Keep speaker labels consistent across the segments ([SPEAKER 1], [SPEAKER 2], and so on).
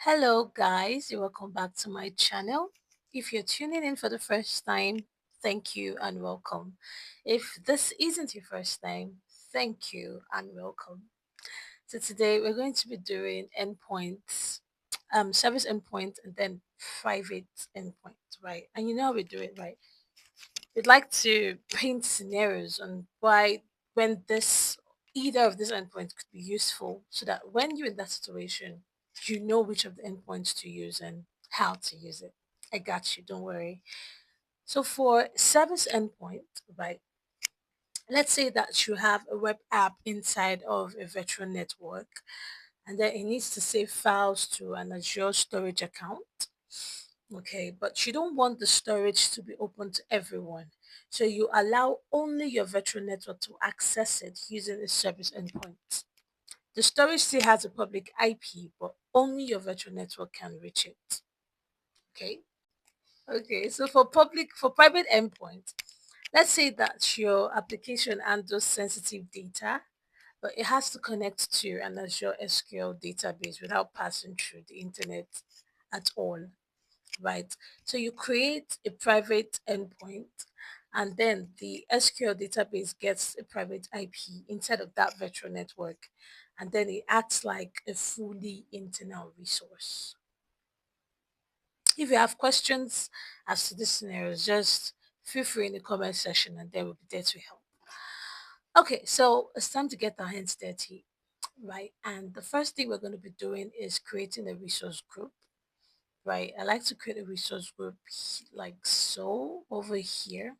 [SPEAKER 1] Hello, guys. You're welcome back to my channel. If you're tuning in for the first time, thank you and welcome. If this isn't your first time, thank you and welcome. So today we're going to be doing endpoints, service endpoint, and then private endpoint, right? And you know how we do it, right? We'd like to paint scenarios on why when this either of these endpoints could be useful so that when you're in that situation, you know which of the endpoints to use and how to use it. I got you, don't worry. So for service endpoint, right, let's say that you have a web app inside of a virtual network and then it needs to save files to an Azure storage account. Okay, but you don't want the storage to be open to everyone. So you allow only your virtual network to access it using a service endpoint. The storage still has a public IP, but only your virtual network can reach it. Okay. Okay. So for private endpoint, let's say that your application handles sensitive data, but it has to connect to an Azure SQL database without passing through the internet at all. Right? So you create a private endpoint and then the SQL database gets a private IP instead of that virtual network. And then it acts like a fully internal resource. If you have questions as to this scenario, just feel free in the comment section and they will be there to help. Okay, so it's time to get our hands dirty, right? And the first thing we're going to be doing is creating a resource group. Right, I like to create a resource group like so over here.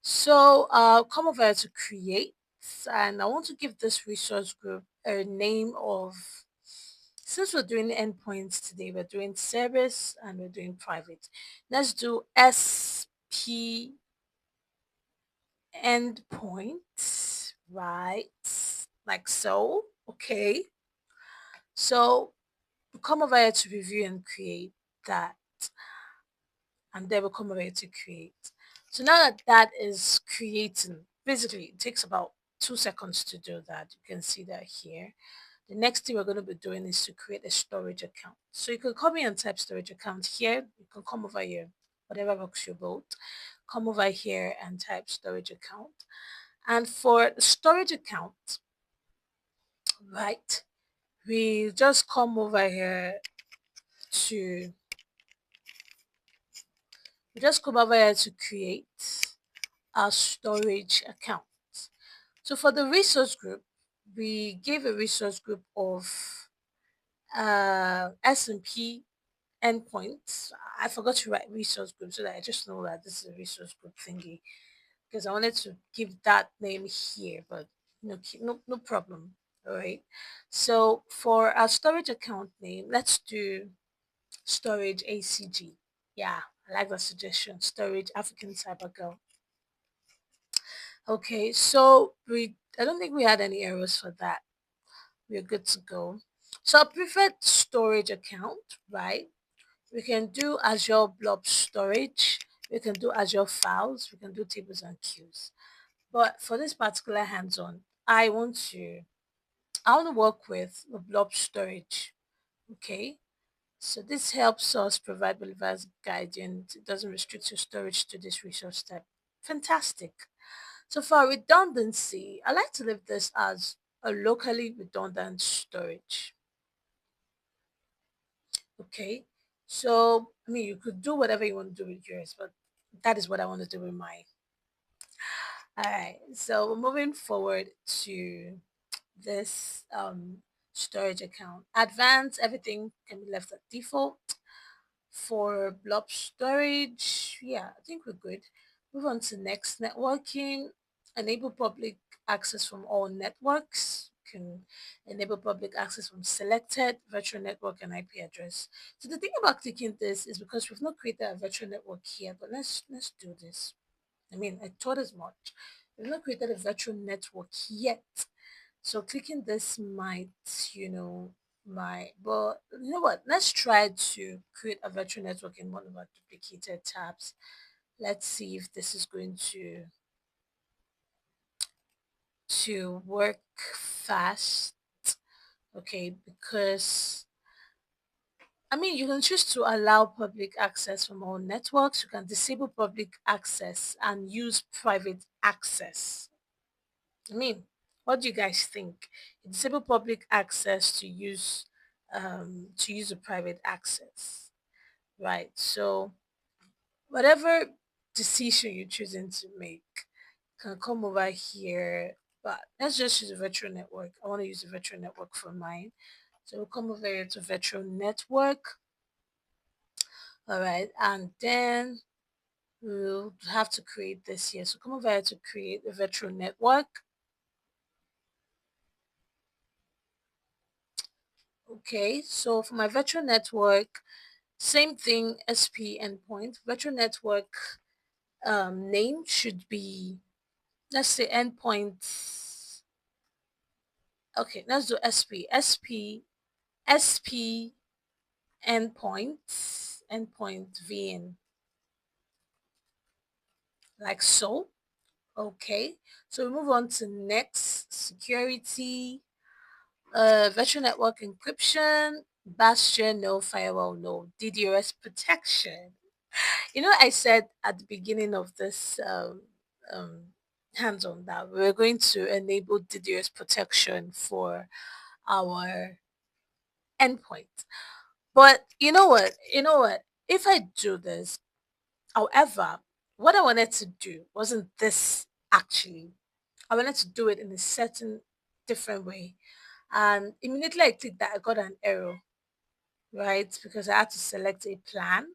[SPEAKER 1] So come over here to create, and I want to give this resource group a name of, since we're doing endpoints today, we're doing service and we're doing private. Let's do SP endpoint, right? Like so. Okay. So come over here to review and create that, and then we'll come over here to create. So now that that is creating, basically it takes about 2 seconds to do that. You can see that here. The next thing we're going to be doing is to create a storage account. So you can come here and type storage account here. You can come over here, whatever works your boat. Come over here and type storage account. And for the storage account, right, we just come over here to create our storage account. So for the resource group, we gave a resource group of S&P endpoints. I forgot to write resource group so that I just know that this is a resource group thingy because I wanted to give that name here, but no problem. All right. So for our storage account name, let's do storage ACG. Yeah, I like that suggestion. Storage African Cyber Girl. Okay, so I don't think we had any errors for that. We're good to go. So our preferred storage account, right? We can do Azure Blob Storage. We can do Azure Files. We can do tables and queues. But for this particular hands-on, I want to work with the Blob Storage. Okay. So this helps us provide believers guidance. It doesn't restrict your storage to this resource type. Fantastic. So for redundancy, I like to leave this as a locally redundant storage. Okay. So, I mean, you could do whatever you want to do with yours, but that is what I want to do with mine. All right. So moving forward to this storage account. Advanced, everything can be left at default. For blob storage, yeah, I think we're good. Move on to next, networking. Enable public access from all networks. Can enable public access from selected virtual network and IP address. So the thing about clicking this is because we've not created a virtual network here, but let's do this. I mean, I thought as much. We've not created a virtual network yet. So clicking this might, but you know what? Let's try to create a virtual network in one of our duplicated tabs. Let's see if this is going to work fast. Okay, because I mean, you can choose to allow public access from all networks. You can disable public access and use private access. I mean, what do you guys think? Disable public access to use a private access, right? So whatever decision you're choosing to make can come over here. But let's just use a virtual network. I want to use a virtual network for mine. So we'll come over here to virtual network. All right, and then we'll have to create this here. So come over here to create a virtual network. Okay, so for my virtual network, same thing, SP endpoint. Virtual network name should be, let's say endpoints. Okay, let's do SP endpoint VN, like so. Okay, so we move on to next, security, virtual network encryption, bastion, no, firewall, no, DDoS protection. You know, I said at the beginning of this um, hands-on that we were going to enable DDoS protection for our endpoint. But you know what? You know what? If I do this, however, what I wanted to do wasn't this actually. I wanted to do it in a certain different way. And immediately I clicked that, I got an error, right? Because I had to select a plan,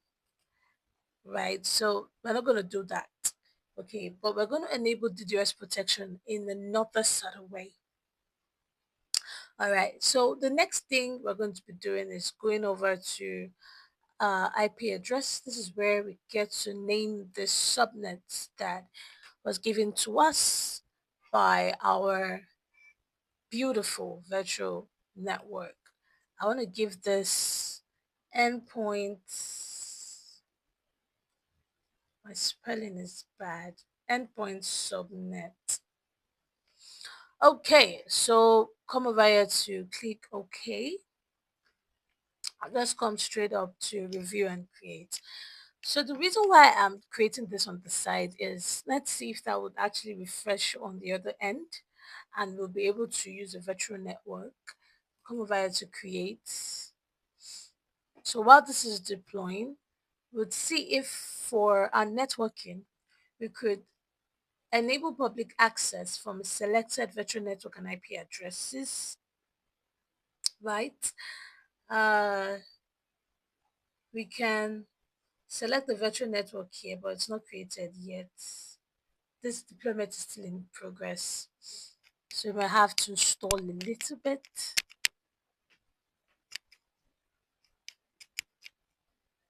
[SPEAKER 1] right? So we're not going to do that. Okay, but we're going to enable DDoS protection in another subtle way. All right, so the next thing we're going to be doing is going over to IP address. This is where we get to name the subnets that was given to us by our beautiful virtual network. I want to give this endpoints. My spelling is bad. Endpoint subnet. Okay, so come over here to click OK. Let's come straight up to review and create. So the reason why I'm creating this on the side is, let's see if that would actually refresh on the other end and we'll be able to use a virtual network. Come over here to create. So while this is deploying, we'll see if for our networking, we could enable public access from selected virtual network and IP addresses, right? Uh, we can select the virtual network here, but it's not created yet. This deployment is still in progress. So we might have to stall a little bit.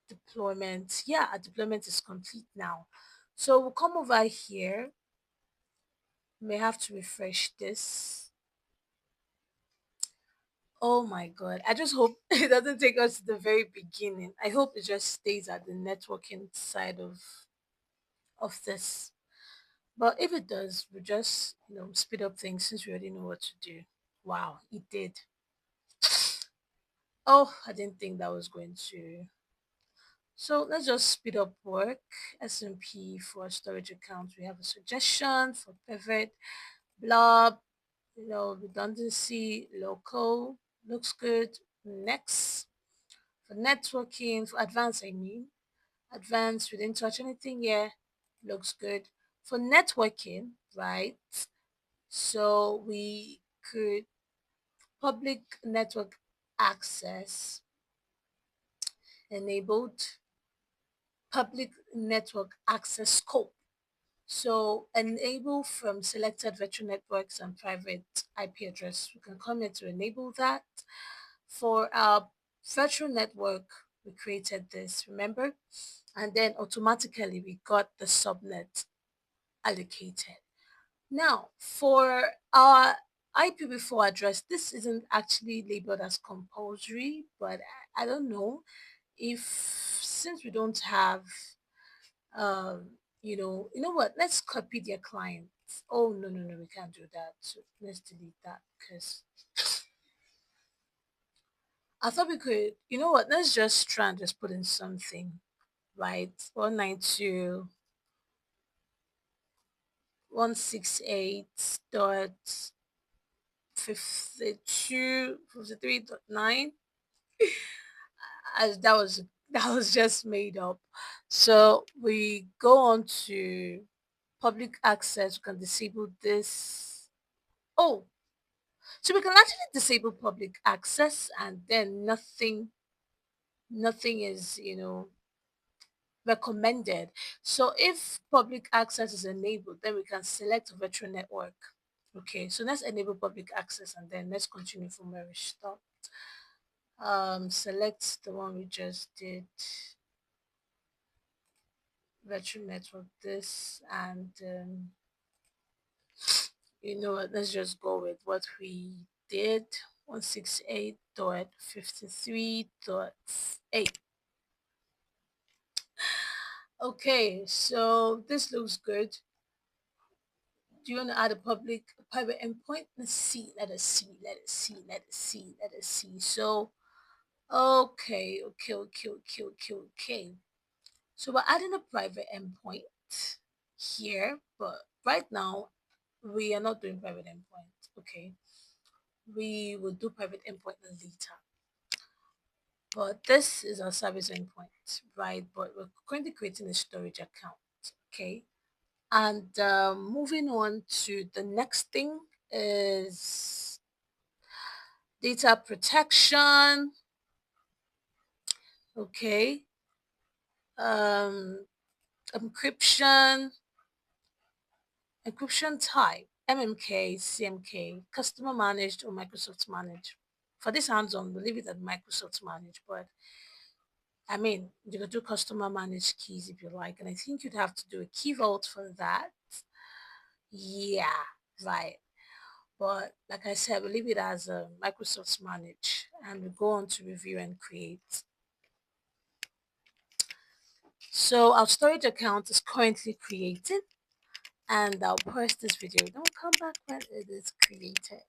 [SPEAKER 1] Deployment. Yeah, our deployment is complete now. So we'll come over here. We may have to refresh this. Oh my god. I just hope it doesn't take us to the very beginning. I hope it just stays at the networking side of this. But if it does, we'll just, speed up things since we already know what to do. Wow, it did. Oh, I didn't think that was going to. So let's just speed up work. SMP for storage account. We have a suggestion for pivot, blob, redundancy, local, looks good. Next. For networking, for advanced, I mean, advanced, we didn't touch anything here. Looks good. For networking, right? So we could public network access enabled, public network access scope. So enable from selected virtual networks and private IP address. We can come here to enable that. For our virtual network, we created this, remember? And then automatically we got the subnet allocated. Now, for our IPv4 address, this isn't actually labeled as compulsory, but I don't know if since we don't have you know what, let's copy their client. Oh, no, no, no, we can't do that. So let's delete that because I thought we could, you know what, let's just try and just put in something, right? 192 168 dot 5253.9. As that was just made up. So we go on to public access. We can disable this. Oh, so we can actually disable public access, and then nothing is, recommended. So if public access is enabled, then we can select virtual network. Okay, so let's enable public access and then let's continue from where we stopped. Select the one we just did, virtual network, this, and you know what, let's just go with what we did, 168.53.8. Okay, so this looks good. Do you want to add a private endpoint? Let's see. Let us see. Let us see. Let us see. Let us see. So, okay. So we're adding a private endpoint here, but right now we are not doing private endpoint. Okay, we will do private endpoint later. But this is our service endpoint, right? But we're currently creating a storage account. Okay, and moving on to the next thing is data protection. Okay, um, encryption, encryption type, MMK, CMK, customer managed or Microsoft managed. For this hands-on, we leave it at Microsoft managed, but I mean, you could do customer managed keys if you like, and I think you'd have to do a key vault for that. Yeah, right. But like I said, we leave it as a Microsoft manage and we go on to review and create. So our storage account is currently created and I'll post this video. Don't come back when it is created.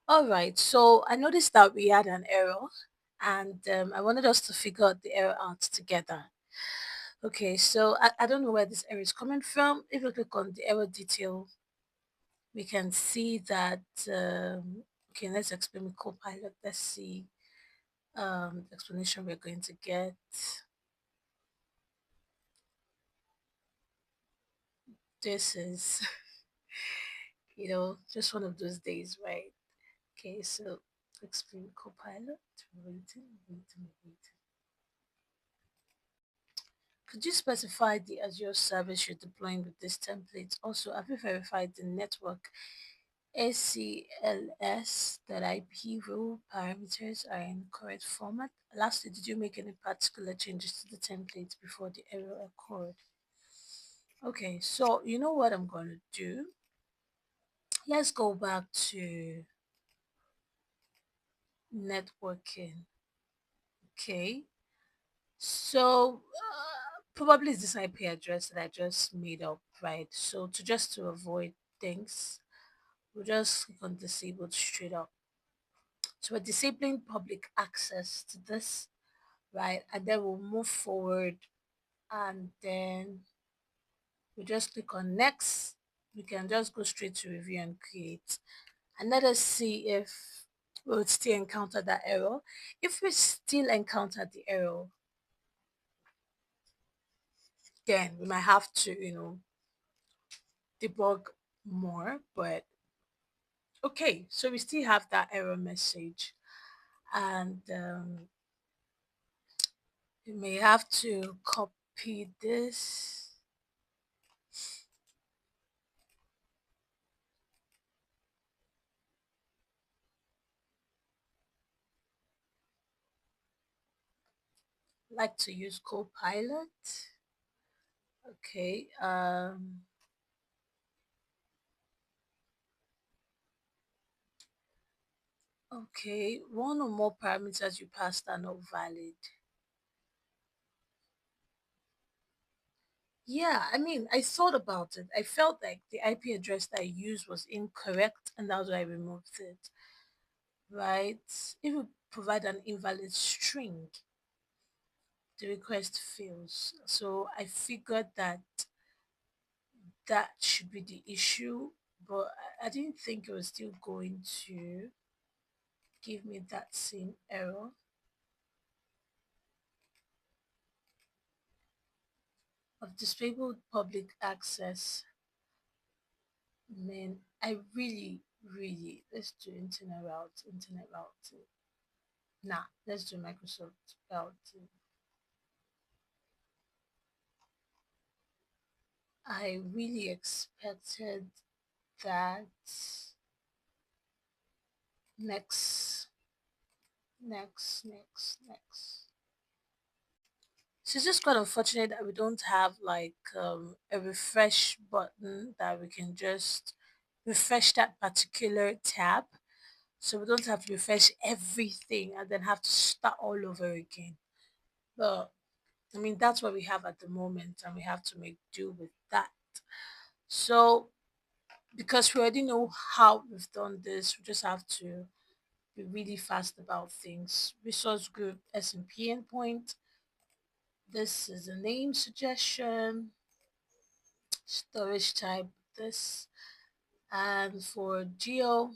[SPEAKER 1] All right, so I noticed that we had an error and I wanted us to figure out the error out together. Okay, so I don't know where this error is coming from. If you click on the error detail, we can see that, okay, let's explain with Copilot. Let's see explanation we're going to get. This is, just one of those days, right? Okay, so explain Copilot. Waiting. Could you specify the Azure service you're deploying with this template? Also, have you verified the network ACLS.IP rule parameters are in correct format? Lastly, did you make any particular changes to the template before the error occurred? Okay, so you know what I'm going to do? Let's go back to networking. Okay, so probably it's this IP address that I just made up, right? So to avoid things, we'll just click on disabled straight up. So we're disabling public access to this, right? And then we'll move forward and then we just click on next. We can just go straight to review and create. And let us see if we'll still encounter that error. If we still encounter the error, then we might have to, debug more. But okay, so we still have that error message. And we may have to copy this. Like to use Copilot. Okay. Okay. One or more parameters you passed are not valid. Yeah, I mean, I thought about it. I felt like the IP address that I used was incorrect, and that's why I removed it. right? If we provide an invalid string, the request fails. So I figured that that should be the issue, but I didn't think it was still going to give me that same error of disabled public access. Man, I really, let's do internet routing. Nah, let's do Microsoft routing. I really expected that. Next, next. So it's just quite unfortunate that we don't have like a refresh button that we can just refresh that particular tab. So we don't have to refresh everything and then have to start all over again. But I mean, that's what we have at the moment, and we have to make do with that. So because we already know how we've done this, we just have to be really fast about things. Resource group S&P endpoint. This is a name suggestion. Storage type this. And for geo,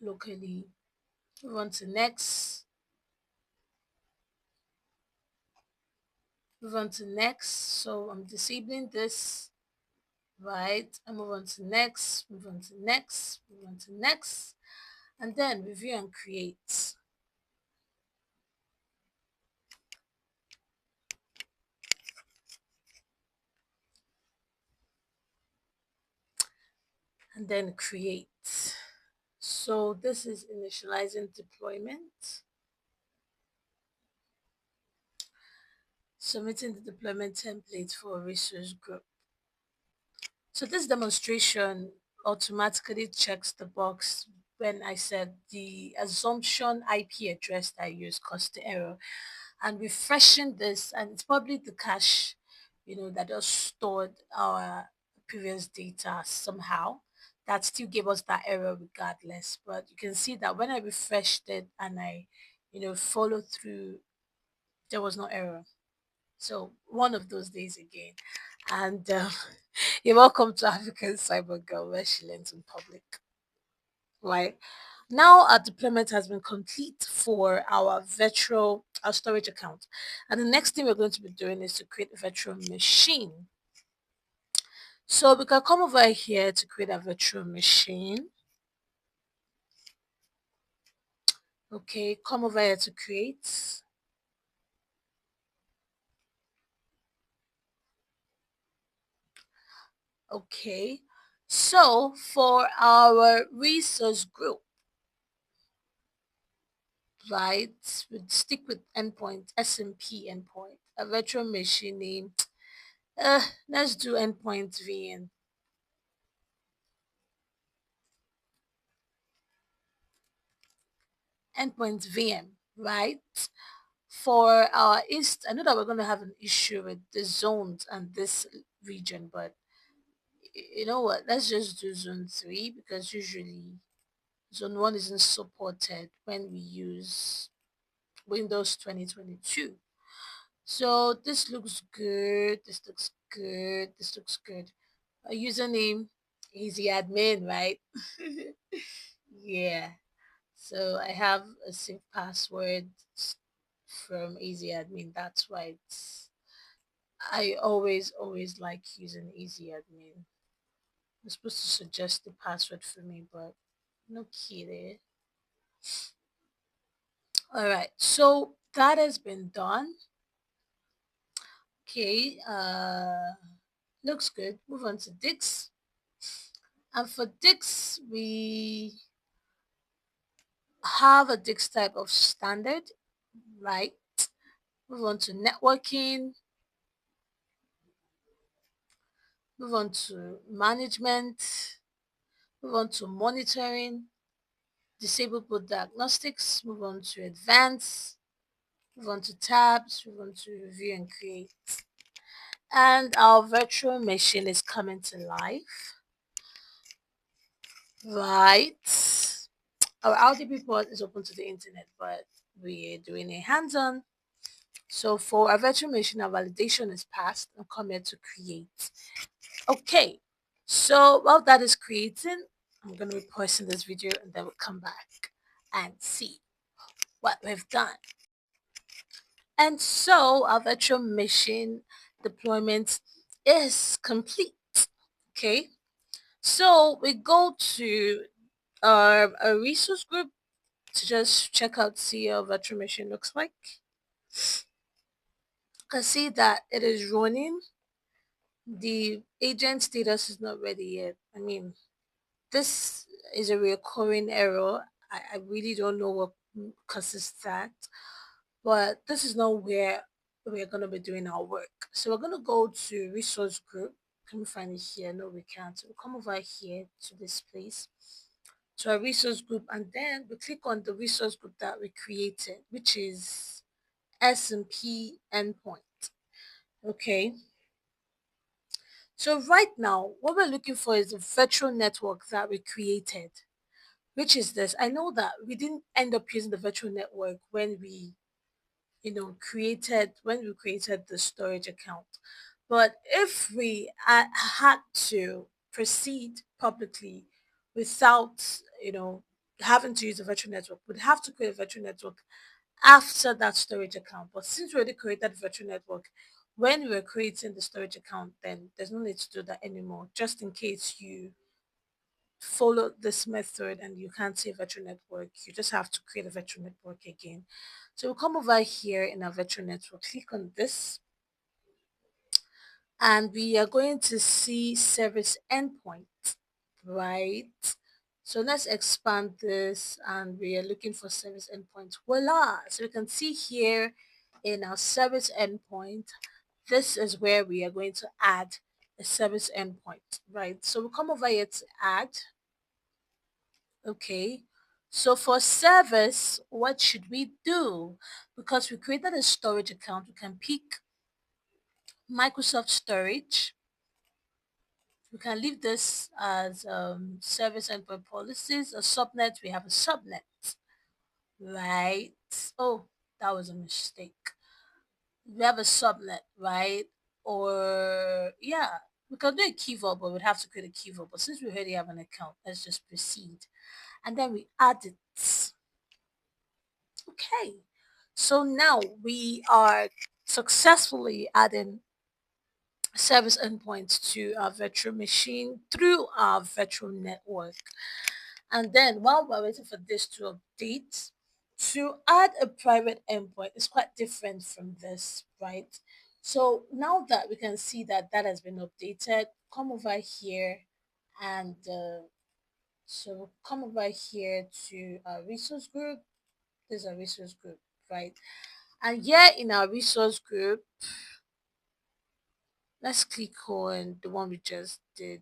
[SPEAKER 1] locally, move on to next. Move on to next. So I'm disabling this, right? I move on to next, move on to next, move on to next, and then review and create. And then create. So this is initializing deployment, submitting the deployment template for a resource group. So this demonstration automatically checks the box when I said the assumption IP address that I used caused the error, and refreshing this, and it's probably the cache, that just stored our previous data somehow. That still gave us that error regardless. But you can see that when I refreshed it and I, follow through, there was no error. So one of those days again. And you're welcome to African Cyber Girl, where she learns in public. Right now, our deployment has been complete for our storage account, and the next thing we're going to be doing is to create a virtual machine. So we can come over here to create a virtual machine. Okay, come over here to create. Okay, so for our resource group, right, we'd stick with endpoint, SMP endpoint, a virtual machine name. Let's do endpoint VN. Endpoint VM, right? For our east, I know that we're going to have an issue with the zones and this region, but you know what? Let's just do zone 3 because usually zone 1 isn't supported when we use Windows 2022. So this looks good. This looks good. This looks good. A username, easy admin, right? Yeah. So I have a safe password from Easy Admin. That's why I always like using Easy Admin. It's supposed to suggest the password for me, but no kidding. All right, so that has been done. Okay, looks good. Move on to Dix. And for Dix, we have a Dix type of standard, right? Move on to networking. Move on to management. Move on to monitoring. Disabled diagnostics. Move on to advanced. Move on to tabs. Move on to review and create. And our virtual machine is coming to life. Right. Our RDP port is open to the internet, but we're doing a hands-on. So for our virtual machine, our validation is passed and come here to create. Okay, so while that is creating, I'm going to be pausing this video and then we'll come back and see what we've done. And so our virtual machine deployment is complete. Okay, so we go to a resource group to just check out, see how virtual machine looks like. You can see that it is running. The agent status is not ready yet. I mean, this is a recurring error. I really don't know what causes that, but this is not where we're going to be doing our work. So we're going to go to resource group. Can we find it here? No, we can't. So we'll come over here to this place, to our resource group, and then we click on the resource group that we created, which is S&P Endpoint. Okay. So right now, what we're looking for is the virtual network that we created, which is this. I know that we didn't end up using the virtual network when we, created the storage account. But if we had to proceed publicly without, having to use a virtual network, we'd have to create a virtual network after that storage account. But since we already created the virtual network, when we were creating the storage account, then there's no need to do that anymore, just in case you follow this method and you can't see a virtual network, you just have to create a virtual network again. So we'll come over here in our virtual network, click on this, and we are going to see service endpoint, right? So let's expand this and we are looking for service endpoint. Voila! So you can see here in our service endpoint, this is where we are going to add a service endpoint, right? So we'll come over here to add. Okay. So for service, what should we do? Because we created a storage account, we can pick Microsoft Storage. We can leave this as service endpoint policies. A subnet, we have a subnet, right? Oh, that was a mistake. We have a subnet, right? Or yeah, we can do a key vault, but we'd have to create a key vault. But since we already have an account, let's just proceed. And then we add it. Okay, so now we are successfully adding service endpoints to our virtual machine through our virtual network. And then while we're waiting for this to update, to add a private endpoint is quite different from this, right? So now that we can see that that has been updated, come over here and so come over here to our resource group. This is a resource group, right? And here in our resource group, let's click on the one we just did.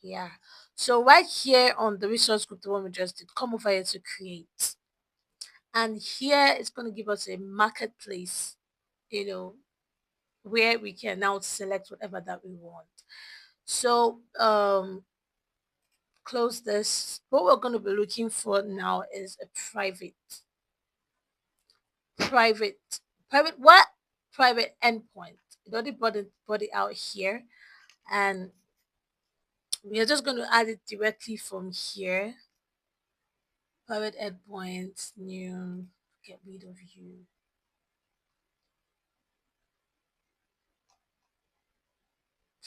[SPEAKER 1] Yeah. So right here on the resource group, the one we just did, come over here to create. And here it's going to give us a marketplace, you know, where we can now select whatever that we want. So close this. What we're going to be looking for now is a private private what private endpoint. It already brought it out here, and we are just going to add it directly from here. Private endpoint, new, get rid of you.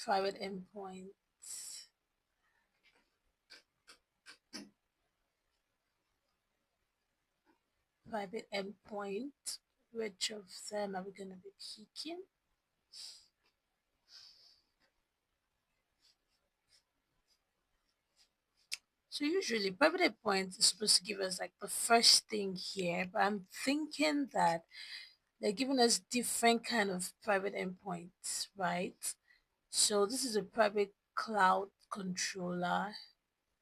[SPEAKER 1] Private endpoint, private endpoint. Which of them are we going to be picking? So usually private endpoint is supposed to give us like the first thing here, but I'm thinking that they're giving us different kind of private endpoints, right? So this is a private cloud controller.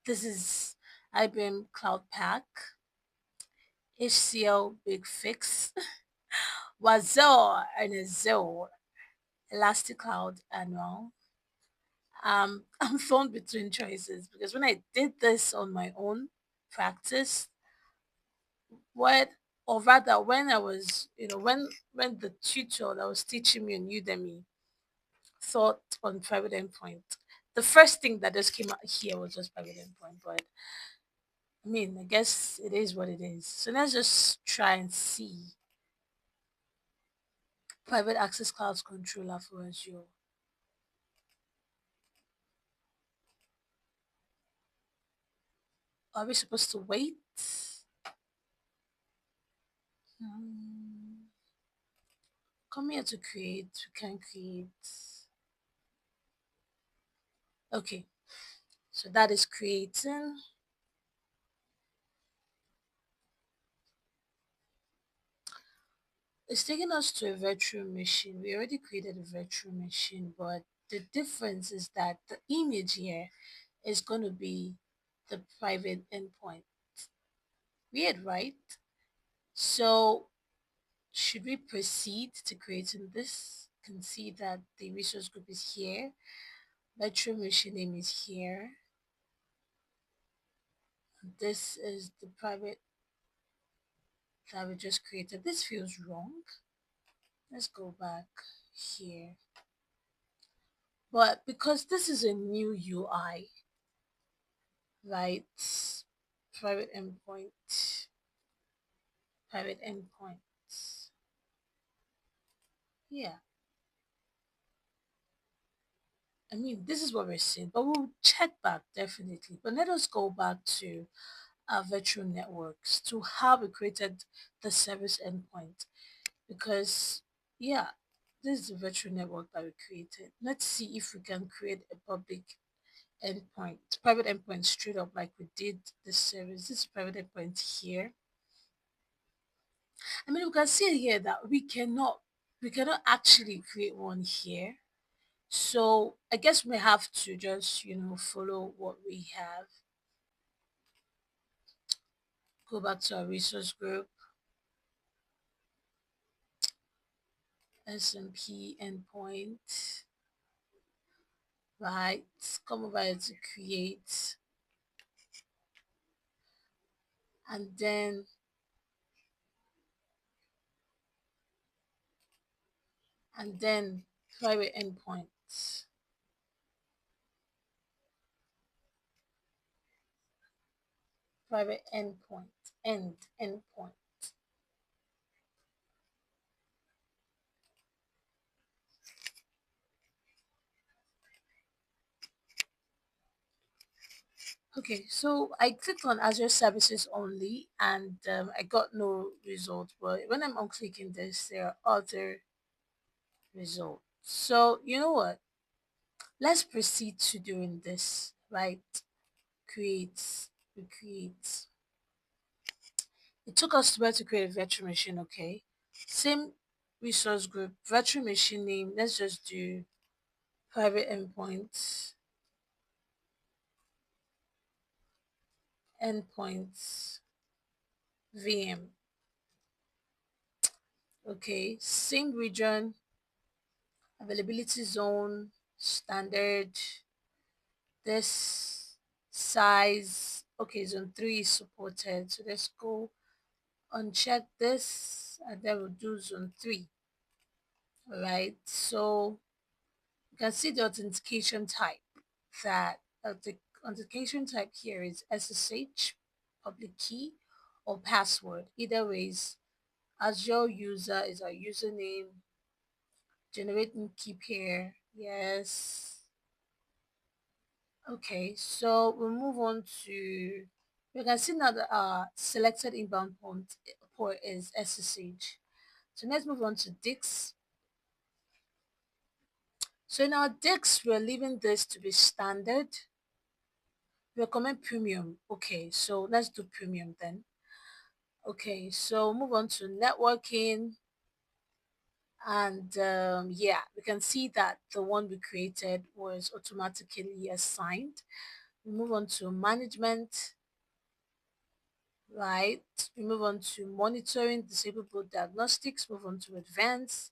[SPEAKER 1] This is IBM Cloud Pack, HCL Big Fix, Wazoo and Azure, Elastic Cloud Annual, I'm torn between choices because when I did this on my own practice, what or rather when I was, when the tutor that was teaching me on Udemy thought on private endpoint, the first thing that just came out here was just private endpoint. But I mean, I guess it is what it is. So let's just try and see private access cloud controller for Azure. Are we supposed to wait? Hmm. Come here to create. We can create. Okay, so that is creating. It's taking us to a virtual machine. We already created a virtual machine, but the difference is that the image here is going to be the private endpoint. Weird, right? So, should we proceed to creating this? You can see that the resource group is here, virtual machine name is here. This is the private that we just created. This feels wrong. Let's go back here. But because this is a new UI, right? Private endpoint, private endpoint. Yeah, I mean, this is what we're seeing, but we'll check back definitely. But let us go back to our virtual networks to how we created the service endpoint because, yeah, this is the virtual network that we created. Let's see if we can create a public endpoint, private endpoint straight up like we did the service. This is private endpoint here. I mean, we can see here that we cannot actually create one here. So I guess we have to just, follow what we have. Go back to our resource group, SMP endpoint, right? Come over here to create, and then private endpoint, private endpoint, endpoint. Okay, so I clicked on Azure Services only, and I got no result. But when I'm unclicking this, there are other results. So you know what? Let's proceed to doing this. Right? Create, recreate. It took us to where to create a virtual machine. Okay, same resource group, virtual machine name. Let's just do private endpoints, endpoints, VM. Okay, same region, availability zone, standard, this size. Okay, zone 3 is supported. So let's go uncheck this and then we'll do zone 3. All right, so you can see the authentication type that the authentication type here is SSH, public key, or password. Either ways, Azure user is our username. Generating key pair, yes. Okay, so we'll move on to, you can see now that our selected inbound port is SSH. So let's move on to Dix. So in our Dix, we're leaving this to be standard. Recommend premium. Okay, so let's do premium then. Okay, so move on to networking. And yeah, we can see that the one we created was automatically assigned. We move on to management, right? We move on to monitoring, disabled diagnostics, move on to advanced,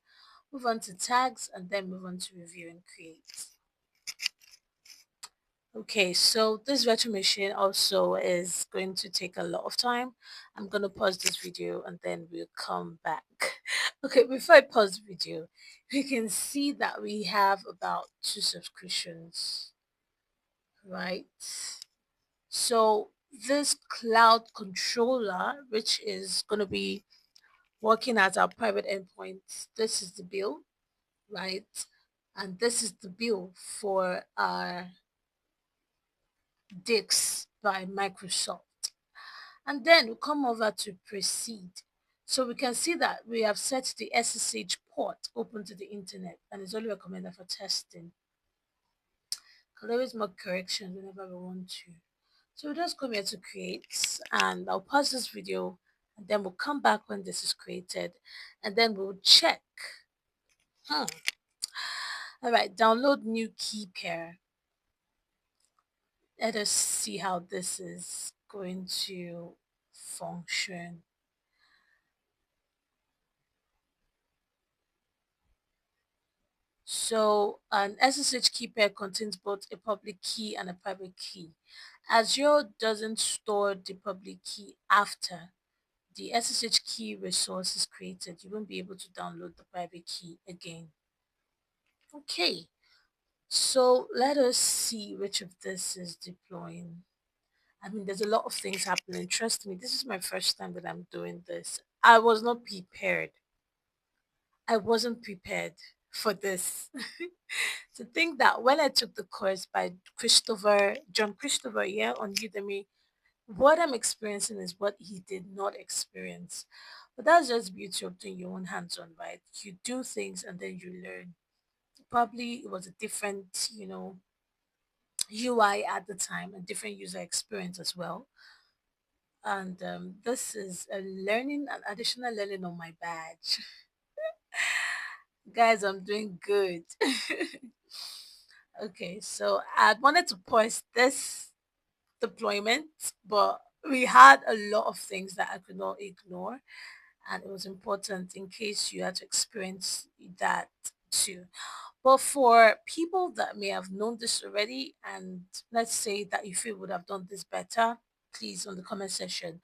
[SPEAKER 1] move on to tags, and then move on to review and create. Okay, so this virtual machine also is going to take a lot of time. I'm going to pause this video and then we'll come back. Okay, before I pause the video, we can see that we have about two subscriptions, right? So this cloud controller, which is going to be working as our private endpoint, this is the bill, right? And this is the bill for our Dix by Microsoft. And then we come over to proceed. So we can see that we have set the SSH port open to the internet and it's only recommended for testing. I'll always make corrections whenever we want to. So we'll just come here to create and I'll pause this video and then we'll come back when this is created and then we'll check. Hmm. All right, download new key pair. Let us see how this is going to function. So an SSH key pair contains both a public key and a private key. Azure doesn't store the public key after the SSH key resource is created. You won't be able to download the private key again. Okay, so let us see which of this is deploying. I mean, there's a lot of things happening. Trust me, this is my first time that I'm doing this. I was not prepared. I wasn't prepared for this. To think that when I took the course by John Christopher, yeah, on Udemy, what I'm experiencing is what he did not experience. But that's just beauty of doing your own hands-on, right? You do things and then you learn. Probably it was a different, UI at the time, a different user experience as well. And this is a learning, an additional learning on my badge. Guys, I'm doing good. Okay, so I wanted to post this deployment, but we had a lot of things that I could not ignore, and it was important in case you had to experience that too. But for people that may have known this already, and let's say that you feel would have done this better, please on the comment section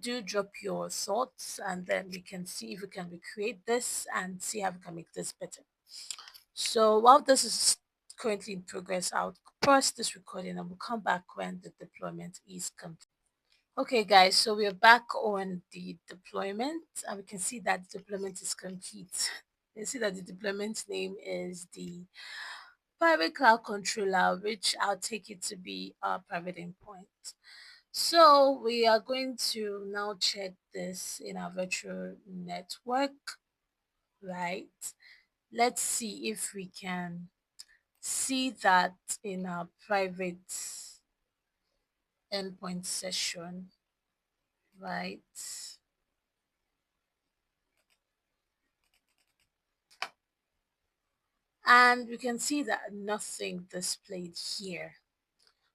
[SPEAKER 1] do drop your thoughts, and then we can see if we can recreate this and see how we can make this better. So while this is currently in progress, I'll pause this recording and we'll come back when the deployment is complete. Okay guys, so we're back on the deployment and we can see that the deployment is complete. You can see that the deployment name is the private cloud controller, which I'll take it to be our private endpoint. So we are going to now check this in our virtual network, right? Let's see if we can see that in our private endpoint session, right? And we can see that nothing displayed here.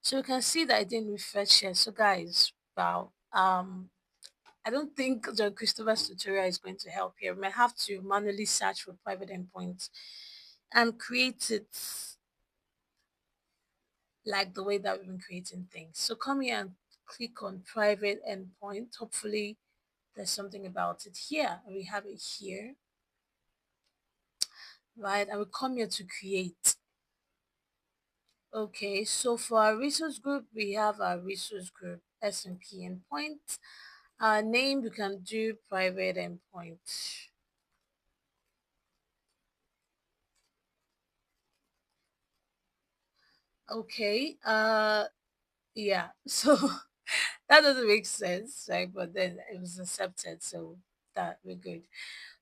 [SPEAKER 1] So we can see that I didn't refresh here. So guys, wow. I don't think John Christopher's tutorial is going to help here. We might have to manually search for private endpoints and create it like the way that we've been creating things. So come here and click on private endpoint. Hopefully there's something about it here. We have it here, right? And we come here to create. Okay, so for our resource group, we have our resource group S&P endpoint. Our name, we can do private endpoint. Okay, yeah, so that doesn't make sense, right? But then it was accepted, so that we're good.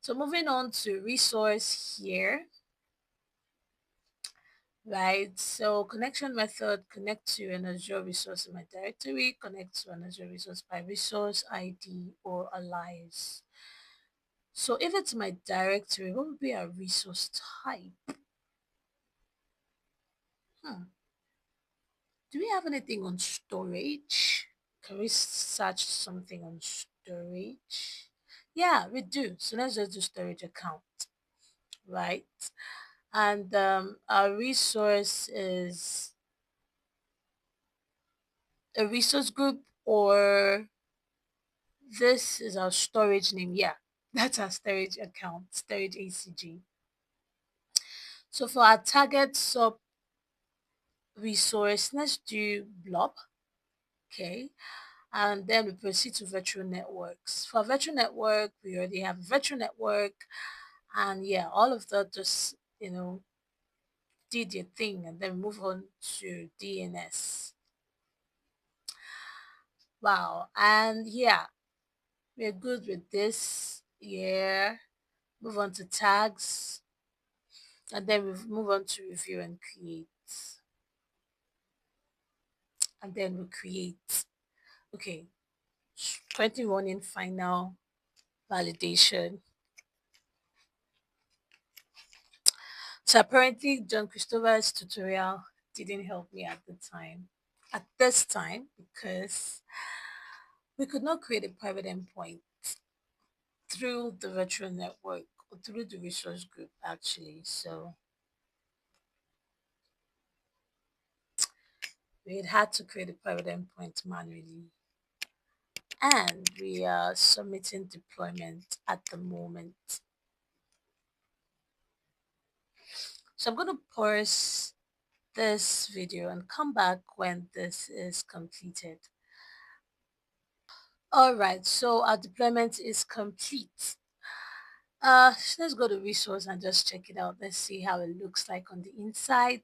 [SPEAKER 1] So moving on to resource here, right? So connection method, connect to an Azure resource in my directory, connect to an Azure resource by resource ID or alias. So if it's my directory, what would be a resource type? Hmm. Do we have anything on storage? Can we search something on storage? Yeah, we do. So let's just do storage account, right? And our resource is a resource group, or this is our storage name. Yeah, that's our storage account, storage ACG. So for our target sub resource, let's do blob. Okay. And then we proceed to virtual networks. For virtual network, we already have virtual network, and yeah, all of that just did your thing, and then move on to DNS. Wow, and yeah, we're good with this. Yeah, move on to tags, and then we move on to review and create, and then we create. Okay, 21 in final validation. So apparently, John Christopher's tutorial didn't help me at the time. At this time, because we could not create a private endpoint through the virtual network or through the resource group, actually. So we had to create a private endpoint manually. And we are submitting deployment at the moment. So I'm going to pause this video and come back when this is completed. All right, so our deployment is complete. Let's go to resource and just check it out. Let's see how it looks like on the inside.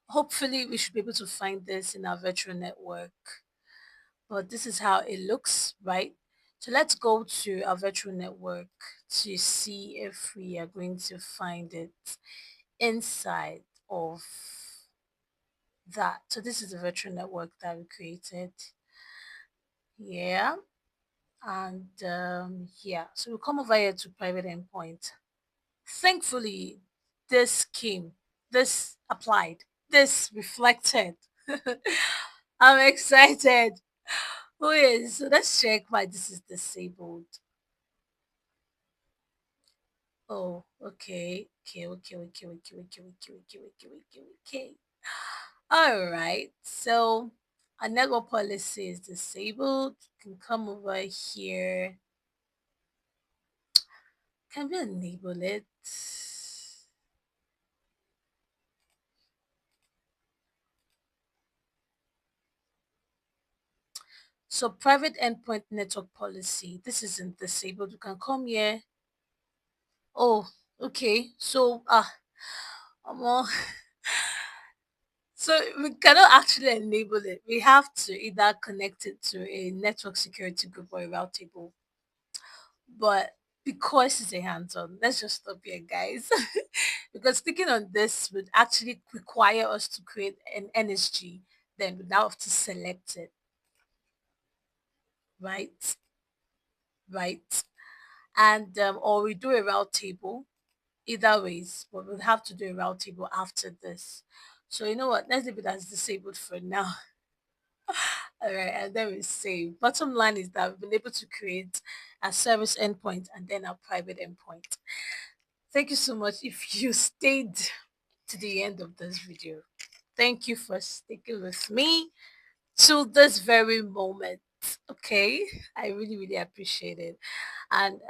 [SPEAKER 1] Hopefully we should be able to find this in our virtual network, but this is how it looks, right? So let's go to our virtual network to see if we are going to find it inside of that. So this is the virtual network that we created. Yeah. And yeah, so we'll come over here to private endpoint. Thankfully, this came, this applied, this reflected. I'm excited. Oh yes, so let's check why this is disabled. Oh, okay, okay. All right, so our network policy is disabled. You can come over here. Can we enable it? So private endpoint network policy. This isn't disabled. You can come here. Oh, okay. So um, so we cannot actually enable it. We have to either connect it to a network security group or a route table. But because it's a hands-on, let's just stop here, guys. Because clicking on this would actually require us to create an NSG. Then we now have to select it, right? Right. And or we do a route table. Either ways, but we'll have to do a route table after this. So you know what? Let's leave it as disabled for now. All right, and then we save. Bottom line is that we've been able to create a service endpoint and then a private endpoint. Thank you so much if you stayed to the end of this video. Thank you for sticking with me to this very moment. Okay, I really, really appreciate it. And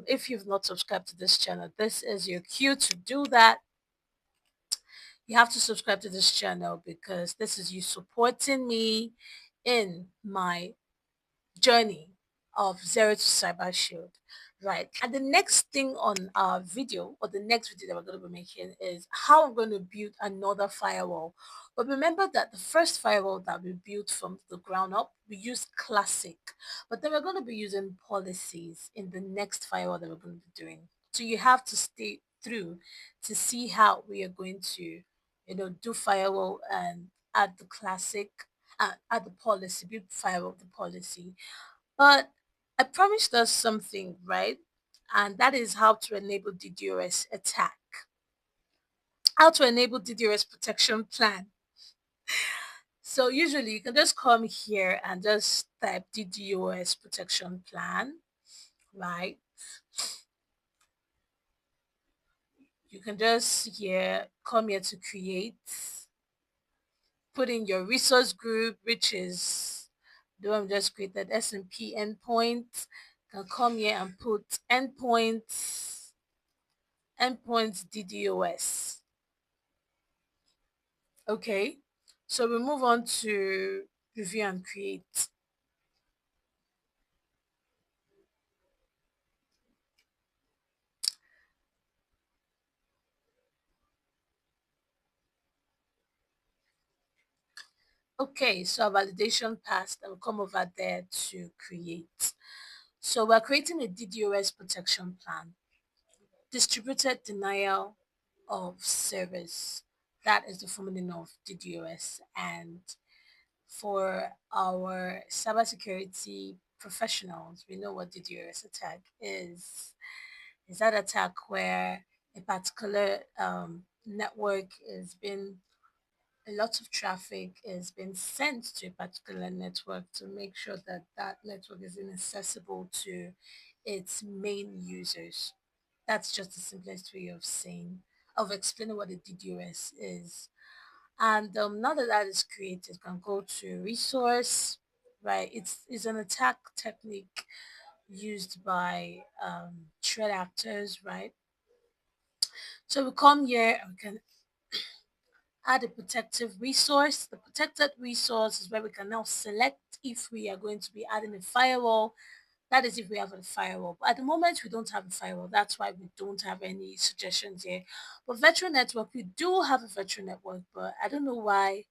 [SPEAKER 1] if you've not subscribed to this channel, this is your cue to do that. You have to subscribe to this channel because this is you supporting me in my journey of zero to cyber shield, right? And the next thing on our video, or the next video that we're going to be making, is how I'm going to build another firewall. But remember that the first firewall that we built from the ground up, we used classic, but then we're going to be using policies in the next firewall that we're going to be doing. So you have to stay through to see how we are going to do firewall and add the classic, add the policy, build firewall the policy. But I promised us something, right? And that is how to enable DDoS attack. How to enable DDoS protection plan. So usually you can just come here and just type DDoS protection plan, right? You can just come here to create, put in your resource group, which is the one we just created, S&P endpoint. You can come here and put endpoints DDoS. Okay, so we move on to review and create. Okay, so our validation passed. I'll come over there to create. So we're creating a DDoS protection plan, distributed denial of service. That is the full meaning of DDoS. And for our cybersecurity professionals, we know what DDoS attack is. Is that attack where a particular network is being a lot of traffic is being sent to a particular network to make sure that that network is inaccessible to its main users. That's just the simplest way of saying, of explaining what a DDoS is. And now that that is created, you can go to resource, right? It's an attack technique used by threat actors, right? So we come here and we can add a protective resource. The protected resource is where we can now select if we are going to be adding a firewall. That is if we have a firewall. But at the moment, we don't have a firewall. That's why we don't have any suggestions here. But virtual network, we do have a virtual network, but I don't know why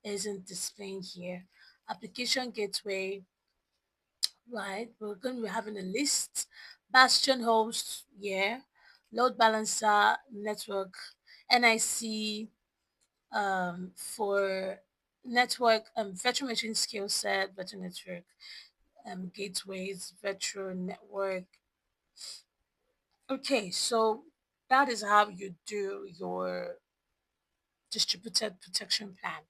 [SPEAKER 1] it isn't displaying here. Application gateway, right? We're going to be having a list. Bastion host, yeah. Load balancer, network, NIC, for network, virtual machine skill set, virtual network, gateways, virtual network. Okay, so that is how you do your distributed protection plan.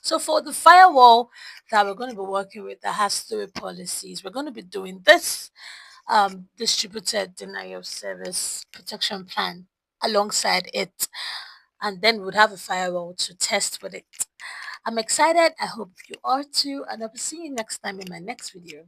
[SPEAKER 1] So for the firewall that we're going to be working with that has three policies, we're going to be doing this distributed denial of service protection plan alongside it, and then we'd have a firewall to test with it. I'm excited. I hope you are too, and I'll be seeing you next time in my next video.